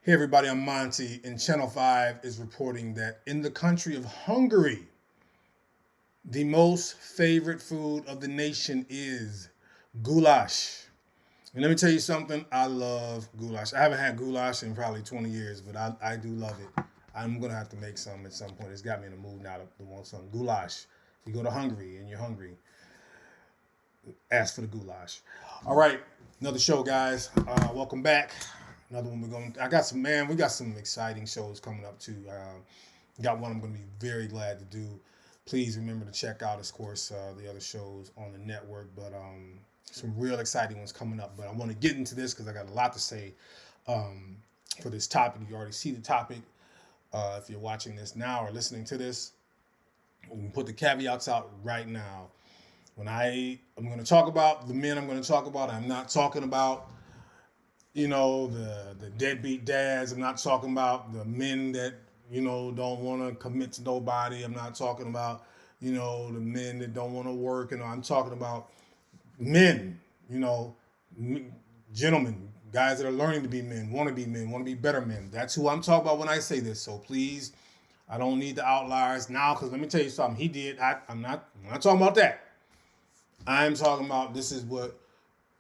Hey everybody, I'm Monty, and Channel 5 is reporting that in the country of Hungary, the most favorite food of the nation is goulash. And let me tell you something, I love goulash. I haven't had goulash in probably 20 years, but I do love it. I'm going to have to make some at some point. It's got me in the mood now to want some goulash. If you go to Hungary and you're hungry, ask for the goulash. All right, another show, guys. Welcome back. Another one we're going. I got some We got some exciting shows coming up too. Got one I'm going to be very glad to do. Please remember to check out, of course, the other shows on the network. But some real exciting ones coming up. But I want to get into this because I got a lot to say for this topic. You already see the topic. If you're watching this now or listening to this, we can put the caveats out right now. When I'm going to talk about the men I'm going to talk about, I'm not talking about, the deadbeat dads. I'm not talking about the men that, don't want to commit to nobody. I'm not talking about, the men that don't want to work. I'm talking about men, gentlemen, guys that are learning to be men, want to be better men. That's who I'm talking about when I say this. So please, I don't need the outliers now, because let me tell you something. He did. I'm not talking about that. I'm talking about this is what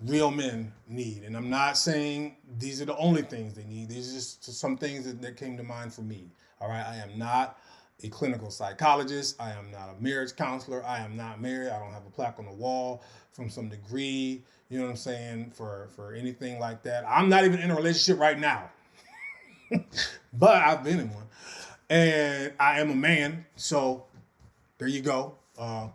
real men need. And I'm not saying these are the only things they need. These are just some things that came to mind for me. All right. I am not a clinical psychologist. I am not a marriage counselor. I am not married. I don't have a plaque on the wall from some degree, you know what I'm saying, for anything like that. I'm not even in a relationship right now, but I've been in one. And I am a man. So there you go. A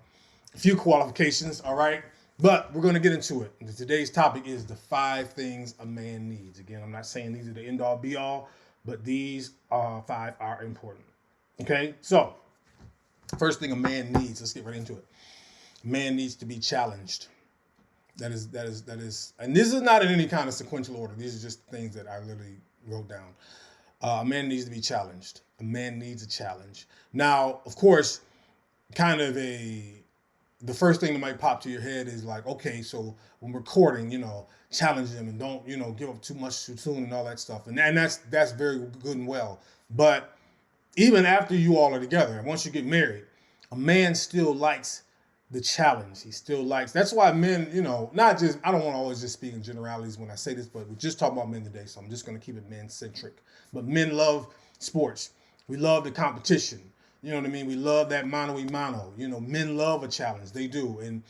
few qualifications, all right? But we're going to get into it. Today's topic is the 5 things a man needs. Again, I'm not saying these are the end-all, be-all, but these 5 are important. Okay? So, first thing a man needs, let's get right into it. A man needs to be challenged. That is, and this is not in any kind of sequential order. These are just things that I literally wrote down. A man needs to be challenged. A man needs a challenge. Now, of course, the first thing that might pop to your head is like, okay, so when we're courting, challenge them and don't, give up too much too soon and all that stuff. And that's very good and well. But even after you all are together, once you get married, a man still likes the challenge. He still likes, that's why men, not just, I don't want to always just speak in generalities when I say this, but we're just talking about men today. So I'm just going to keep it men centric. But men love sports. We love the competition. You know what I mean? We love that mano y mano. Men love a challenge. They do. And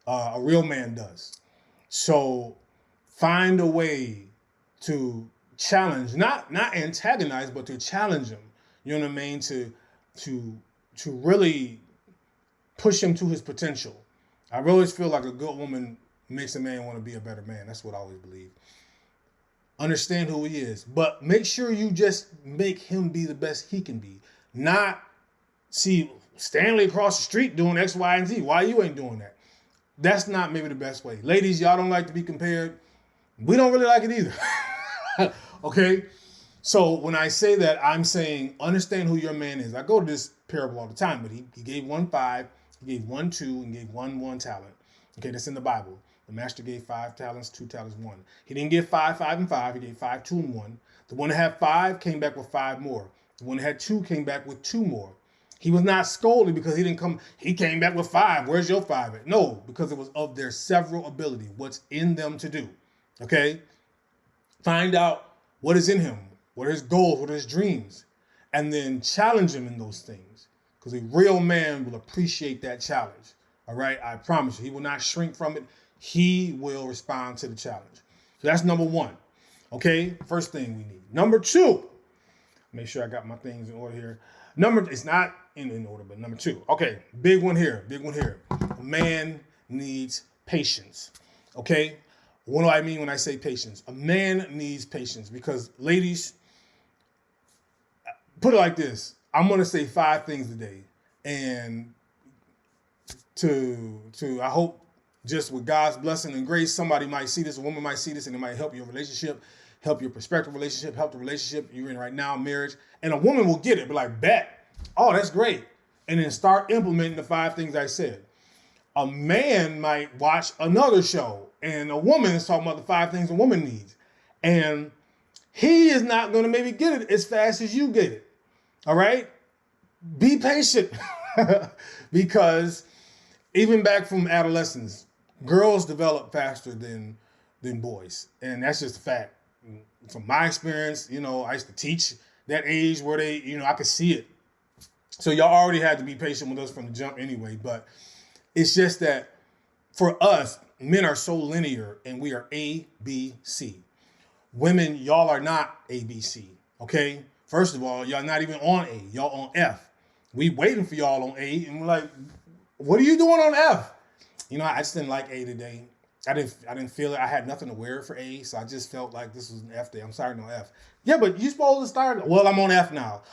a real man does. So find a way to challenge, not antagonize, but to challenge him. You know what I mean? To really push him to his potential. I always feel like a good woman makes a man want to be a better man. That's what I always believe. Understand who he is. But make sure you just make him be the best he can be. Not see Stanley across the street doing X, Y, and Z. Why you ain't doing that? That's not maybe the best way. Ladies, y'all don't like to be compared. We don't really like it either. Okay? So when I say that, I'm saying understand who your man is. I go to this parable all the time, but he gave 1 5, he gave 1 2, and gave 1 talent. Okay, that's in the Bible. The master gave 5 talents, 2 talents, 1. He didn't give 5, 5, and 5. He gave 5, 2, and 1. The one that had 5 came back with 5 more. The one that had 2 came back with 2 more. He was not scolded because he came back with 5. Where's your 5 at? No, because it was of their several ability, what's in them to do. Okay? Find out what is in him, what are his goals, what are his dreams, and then challenge him in those things. Because a real man will appreciate that challenge. All right? I promise you, he will not shrink from it. He will respond to the challenge. So that's number 1. Okay? First thing we need. Number 2, make sure I got my things in order here. It's not in order, but number 2. Okay, big one here. A man needs patience. Okay? What do I mean when I say patience? A man needs patience because, ladies, put it like this. I'm going to say 5 things today. And I hope just with God's blessing and grace, somebody might see this, a woman might see this, and it might help your relationship, help your prospective relationship, help the relationship you're in right now, marriage. And a woman will get it, but like, bet, oh, that's great. And then start implementing the 5 things I said. A man might watch another show, and a woman is talking about the 5 things a woman needs. And he is not going to maybe get it as fast as you get it. All right? Be patient. Because even back from adolescence, girls develop faster than boys. And that's just a fact. From my experience, I used to teach that age where they, I could see it. So y'all already had to be patient with us from the jump anyway. But it's just that for us, men are so linear and we are A, B, C. Women, y'all are not A, B, C. Okay? First of all, y'all not even on A. Y'all on F. We waiting for y'all on A, and we're like, what are you doing on F? I just didn't like A today. I didn't feel it. I had nothing to wear for A, so I just felt like this was an F day. I'm sorry, no F. Yeah, but you supposed to start. Well, I'm on F now.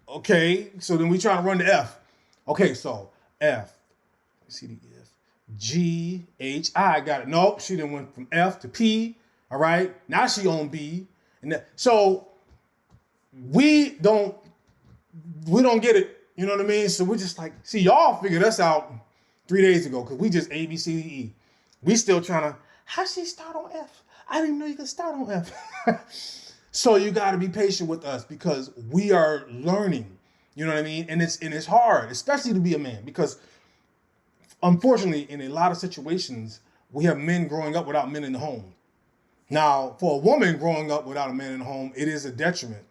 Okay, so then we trying to run to F. Okay, so F, C, D, E, F, G, H, I. Got it. Nope, she done went from F to P. All right, now she on B, and so we don't get it. You know what I mean? So we're just like, see, y'all figured us out 3 days ago because we just A, B, C, D, E. We still trying to, how she start on F? I didn't know you could start on F. So you got to be patient with us because we are learning. You know what I mean? And it's hard, especially to be a man, because unfortunately, in a lot of situations, we have men growing up without men in the home. Now, for a woman growing up without a man in the home, it is a detriment.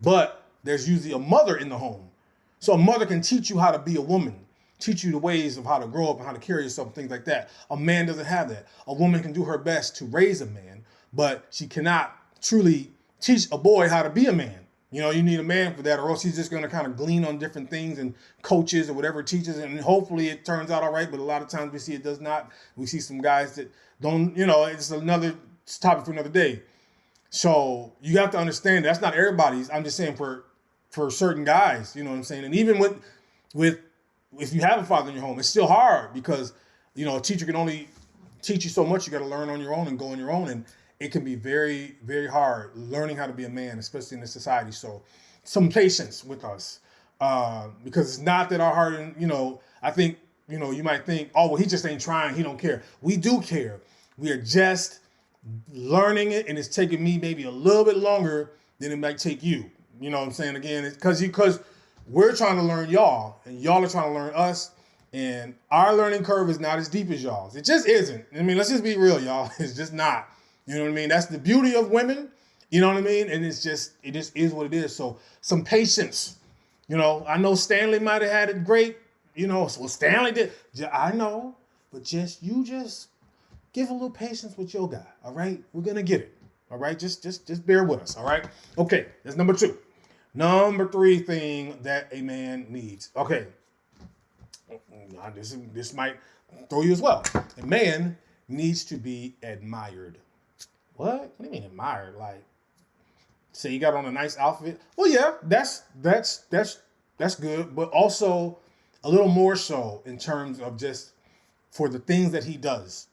But there's usually a mother in the home. So a mother can teach you how to be a woman, teach you the ways of how to grow up and how to carry yourself, things like that. A man doesn't have that. A woman can do her best to raise a man, but she cannot truly teach a boy how to be a man. You need a man for that, or else he's just going to kind of glean on different things and coaches or whatever teaches, and hopefully it turns out all right. But a lot of times we see it does not. We see some guys that don't, it's another topic for another day. So you have to understand that's not everybody's. I'm just saying for certain guys, you know what I'm saying? And even with if you have a father in your home, it's still hard because, a teacher can only teach you so much. You got to learn on your own and go on your own. And it can be very, very hard learning how to be a man, especially in this society. So some patience with us because it's not that our heart, and, I think, you might think, oh, well, he just ain't trying. He don't care. We do care. We are just learning it, and it's taking me maybe a little bit longer than it might take you. You know what I'm saying? Again, it's because we're trying to learn y'all, and y'all are trying to learn us, and our learning curve is not as deep as y'all's. It just isn't. I mean, let's just be real, y'all. It's just not. You know what I mean? That's the beauty of women. You know what I mean? And it just is what it is. So some patience. I know Stanley might have had it great. Well, Stanley did. I know, but just give a little patience with your guy. All right, we're gonna get it. All right, just bear with us. All right. Okay, that's number 2. Number 3 thing that a man needs. Okay, this might throw you as well. A man needs to be admired. What do you mean admired? Like, say you got on a nice outfit. Well, yeah, that's good, but also a little more so in terms of just for the things that he does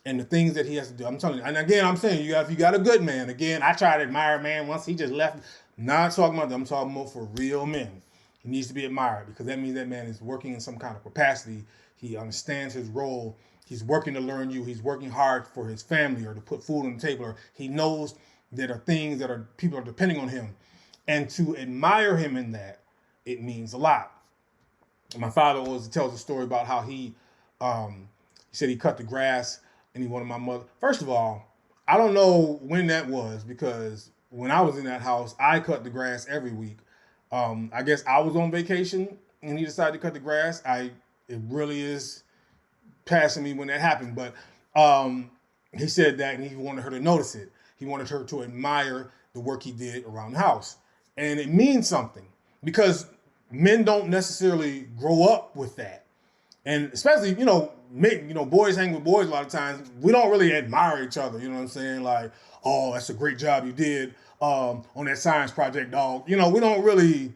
and the things that he has to do. I'm telling you, and again, I'm saying if you got a good man, again, I tried to admire a man once, he just left. Not talking about that. I'm talking about for real men. He needs to be admired because that means that man is working in some kind of capacity. He understands his role. He's working to learn you. He's working hard for his family or to put food on the table. Or he knows that are things that are people are depending on him. And to admire him in that, it means a lot. My father always tells a story about how he said he cut the grass and he wanted my mother. First of all, I don't know when that was because when I was in that house, I cut the grass every week. I guess I was on vacation and he decided to cut the grass. It really is passing me when that happened, but he said that and he wanted her to notice it. He wanted her to admire the work he did around the house. And it means something because men don't necessarily grow up with that. And especially, boys hang with boys a lot of times. We don't really admire each other. You know what I'm saying? Like, oh, that's a great job you did on that science project, dog. We don't really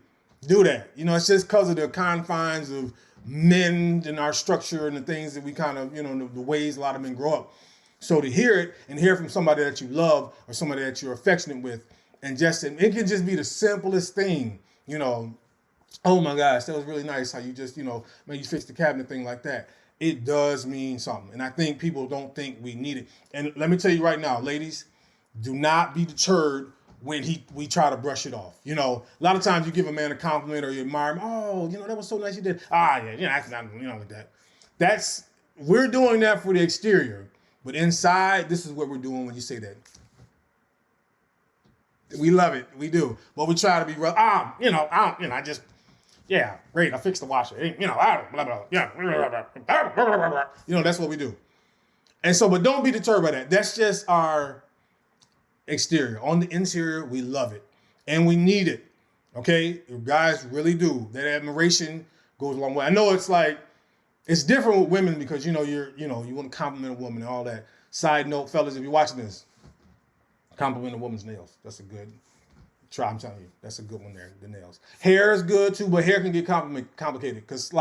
do that. It's just because of the confines of men and our structure and the things that we kind of, the ways a lot of men grow up. So to hear it and hear from somebody that you love or somebody that you're affectionate with, and it can just be the simplest thing, oh my gosh, that was really nice how you just, maybe you fixed the cabinet, thing like that. It does mean something. And I think people don't think we need it. And let me tell you right now, ladies, do not be deterred when we try to brush it off. You know, a lot of times you give a man a compliment or you admire him. Oh, you know, that was so nice you did. Ah, yeah, that's not, like that. We're doing that for the exterior. But inside, this is what we're doing when you say that. We love it. We do. But we try to be, I just, yeah, great. I fixed the washer. Blah, blah, yeah. That's what we do. And so, but don't be deterred by that. That's just our exterior. On the interior, we love it. And we need it. Okay? Guys really do. That admiration goes a long way. I know it's different with women because, you want to compliment a woman and all that. Side note, fellas, if you're watching this, compliment a woman's nails. That's a good try. I'm telling you, that's a good one there, the nails. Hair is good too, but hair can get complicated because,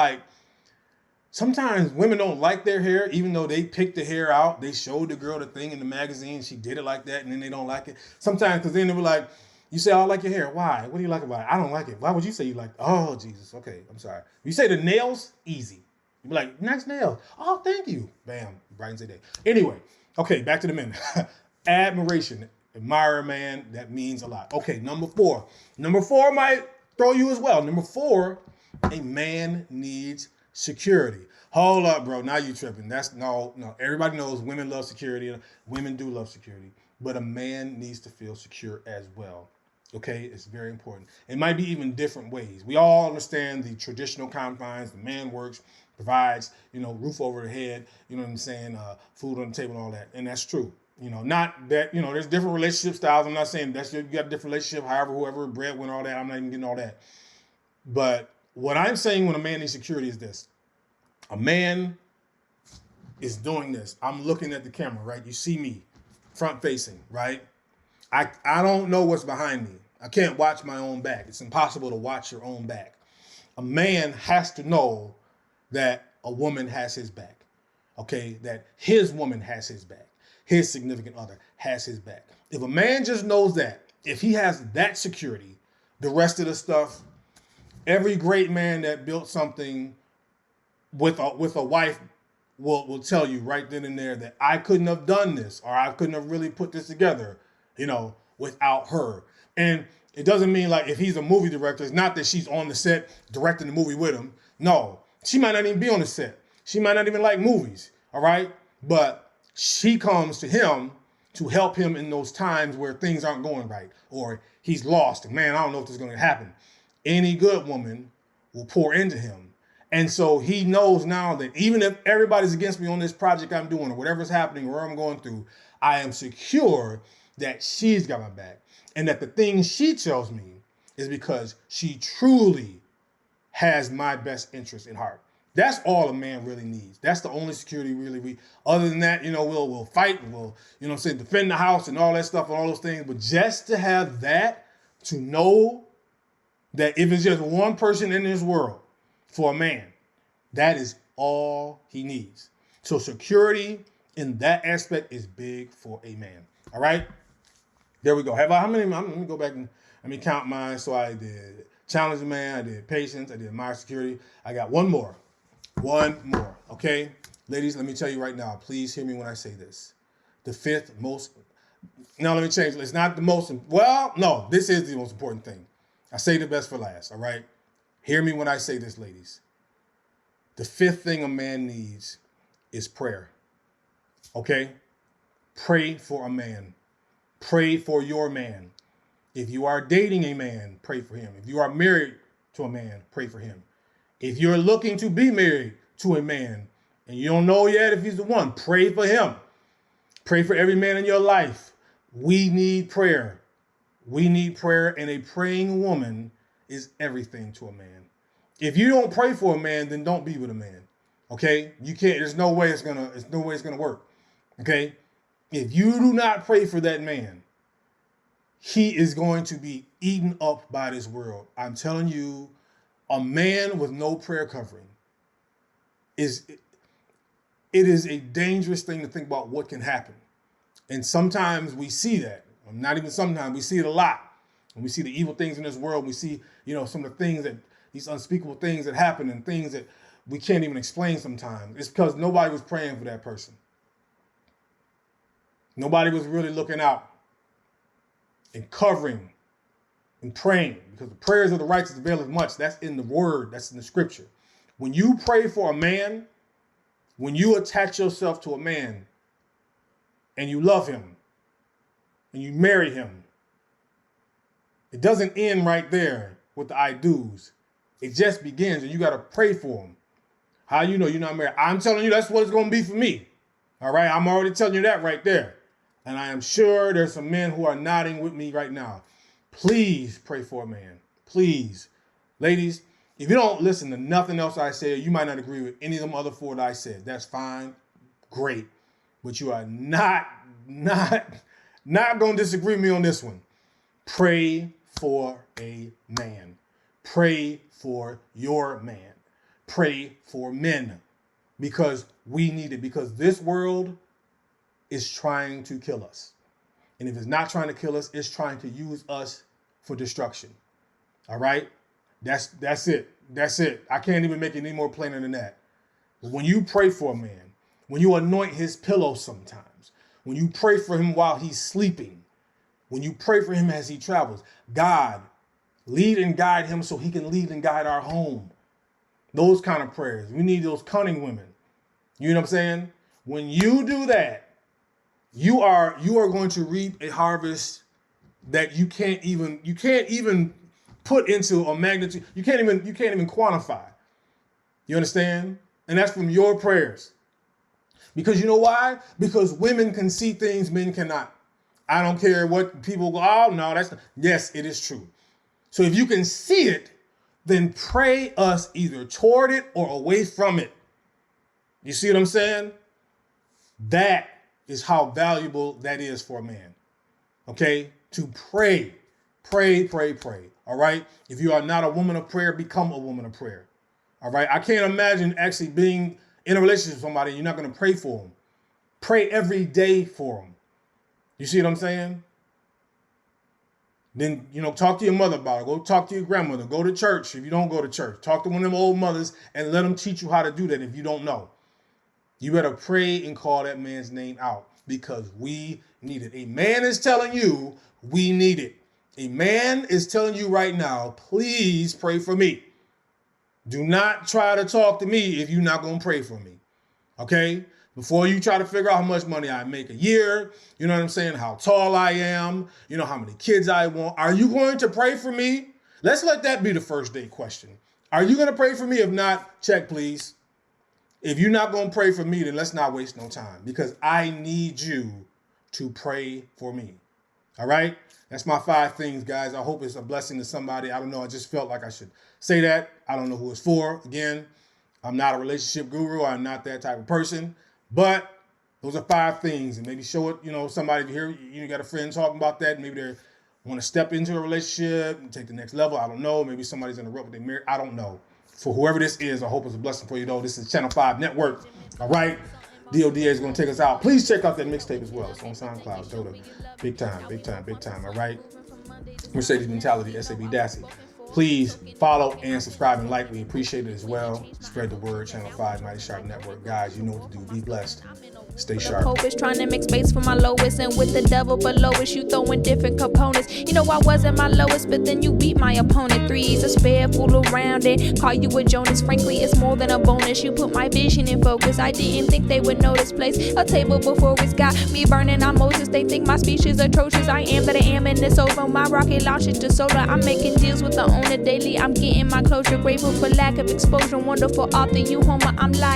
sometimes women don't like their hair, even though they picked the hair out. They showed the girl the thing in the magazine. She did it like that, and then they don't like it. Sometimes, because then they were like, you say, oh, I like your hair. Why? What do you like about it? I don't like it. Why would you say you like it? Oh, Jesus. Okay, I'm sorry. You say the nails, easy. You be like, nice nails. Oh, thank you. Bam, brightens the day. Anyway, okay, back to the men. Admiration. Admire a man. That means a lot. Okay, number 4. Number 4 might throw you as well. Number 4, a man needs security. Hold up, bro. Now you tripping. No. Everybody knows women love security. Women do love security. But a man needs to feel secure as well. Okay? It's very important. It might be even different ways. We all understand the traditional confines. The man works, provides, roof over the head, you know what I'm saying? Food on the table and all that. And that's true. Not that, there's different relationship styles. I'm not saying you got a different relationship, however, whoever, breadwinner, all that. I'm not even getting all that. But what I'm saying when a man needs security is this. A man is doing this. I'm looking at the camera, right? You see me front facing, right? I don't know what's behind me. I can't watch my own back. It's impossible to watch your own back. A man has to know that a woman has his back, okay? That his woman has his back. His significant other has his back. If a man just knows that, if he has that security, the rest of the stuff, every great man that built something with a wife will tell you right then and there that I couldn't have done this, or I couldn't have really put this together, without her. And it doesn't mean like if he's a movie director, it's not that she's on the set directing the movie with him. No, she might not even be on the set. She might not even like movies, all right? But she comes to him to help him in those times where things aren't going right, or he's lost. And man, I don't know if this is going to happen. Any good woman will pour into him. And so he knows now that even if everybody's against me on this project I'm doing or whatever's happening, where I'm going through, I am secure that she's got my back. And that the things she tells me is because she truly has my best interest in heart. That's all a man really needs. That's the only security really other than that, we'll fight and we'll, defend the house and all that stuff and all those things. But just to have that, to know that if it's just one person in this world, for a man, that is all he needs. So security in that aspect is big for a man. All right? There we go. How many? Let me go back and let me count mine. So I did challenge the man, I did patience, I did my security. I got one more. Okay? Ladies, let me tell you right now, please hear me when I say this. The 5th most, now let me change. It's not the most, no, this is the most important thing. I say the best for last, all right? Hear me when I say this, ladies. The 5th thing a man needs is prayer. Okay? Pray for a man. Pray for your man. If you are dating a man, pray for him. If you are married to a man, pray for him. If you're looking to be married to a man and you don't know yet if he's the one, pray for him. Pray for every man in your life. We need prayer. We need prayer, and a praying woman is everything to a man. If you don't pray for a man, then don't be with a man. Okay? You can't, there's no way it's gonna work. Okay? If you do not pray for that man, he is going to be eaten up by this world. I'm telling you, a man with no prayer covering is a dangerous thing to think about what can happen. And sometimes we see that. Not even sometimes, we see it a lot. And we see the evil things in this world. We see, some of the things these unspeakable things that happen and things that we can't even explain sometimes. It's because nobody was praying for that person. Nobody was really looking out. and covering and praying, because the prayers of the righteous availeth much. That's in the word. That's in the scripture. When you pray for a man, when you attach yourself to a man and you love him and you marry him, it doesn't end right there with the I do's. It just begins, and you got to pray for him. How you know you're not married? I'm telling you, that's what it's going to be for me. All right? I'm already telling you that right there. And I am sure there's some men who are nodding with me right now. Please pray for a man. Please. Ladies, if you don't listen to nothing else I say, you might not agree with any of them other 4 that I said. That's fine. Great. But you are not going to disagree with me on this one. Pray for a man. Pray for your man. Pray for men, because we need it, because this world is trying to kill us. And if it's not trying to kill us, it's trying to use us for destruction. All right? That's it. That's it. I can't even make it any more plainer than that. But when you pray for a man, when you anoint his pillow sometimes, when you pray for him while he's sleeping, when you pray for him as he travels, God, lead and guide him so he can lead and guide our home. Those kind of prayers. We need those cunning women. You know what I'm saying? When you do that, you are going to reap a harvest that you can't even put into a magnitude. You can't even quantify. You understand? And that's from your prayers. Because you know why? Because women can see things men cannot. I don't care what people go, oh no, that's not. Yes, it is true. So if you can see it, then pray us either toward it or away from it. You see what I'm saying? That is how valuable that is for a man. Okay? To pray. Pray, pray, pray. All right? If you are not a woman of prayer, become a woman of prayer. All right? I can't imagine actually being in a relationship with somebody and you're not going to pray for them. Pray every day for them. You see what I'm saying? Then, talk to your mother about it. Go talk to your grandmother. Go to church if you don't go to church. Talk to one of them old mothers and let them teach you how to do that if you don't know. You better pray and call that man's name out, because we need it. A man is telling you we need it. A man is telling you right now, please pray for me. Do not try to talk to me if you're not going to pray for me. Okay? Before you try to figure out how much money I make a year, you know what I'm saying, how tall I am, how many kids I want. Are you going to pray for me? Let's let that be the first date question. Are you going to pray for me? If not, check, please. If you're not going to pray for me, then let's not waste no time, because I need you to pray for me. All right? That's my 5 things, guys. I hope it's a blessing to somebody. I don't know. I just felt like I should say that. I don't know who it's for. Again, I'm not a relationship guru. I'm not that type of person. But those are 5 things, and maybe show it, somebody here, you got a friend talking about that. Maybe they want to step into a relationship and take the next level. I don't know. Maybe somebody's in a rut with their marriage. I don't know. For whoever this is, I hope it's a blessing for you, though. This is Channel 5 Network. All right. DODA is going to take us out. Please check out that mixtape as well. It's on SoundCloud. Doda. Big time, big time, big time. All right. Mercedes Mentality, SAB Dassey. Please follow and subscribe and like. We appreciate it as well. Spread the word. Channel 5 Mighty Sharp Network. Guys, you know what to do. Be blessed. Stay sharp. Hopeless, trying to make space for my lowest, and with the devil below us, you throwing different components. I wasn't my lowest, but then you beat my opponent. 3's a spare fool around it. Call you a Jonas. Frankly, it's more than a bonus. You put my vision in focus. I didn't think they would notice. Place a table before it's got me burning on Moses. They think my speech is atrocious. I am that I am, and it's over. My rocket launches to solar. I'm making deals with the owner daily. I'm getting my closure. Grateful for lack of exposure. Wonderful author, you homer. I'm like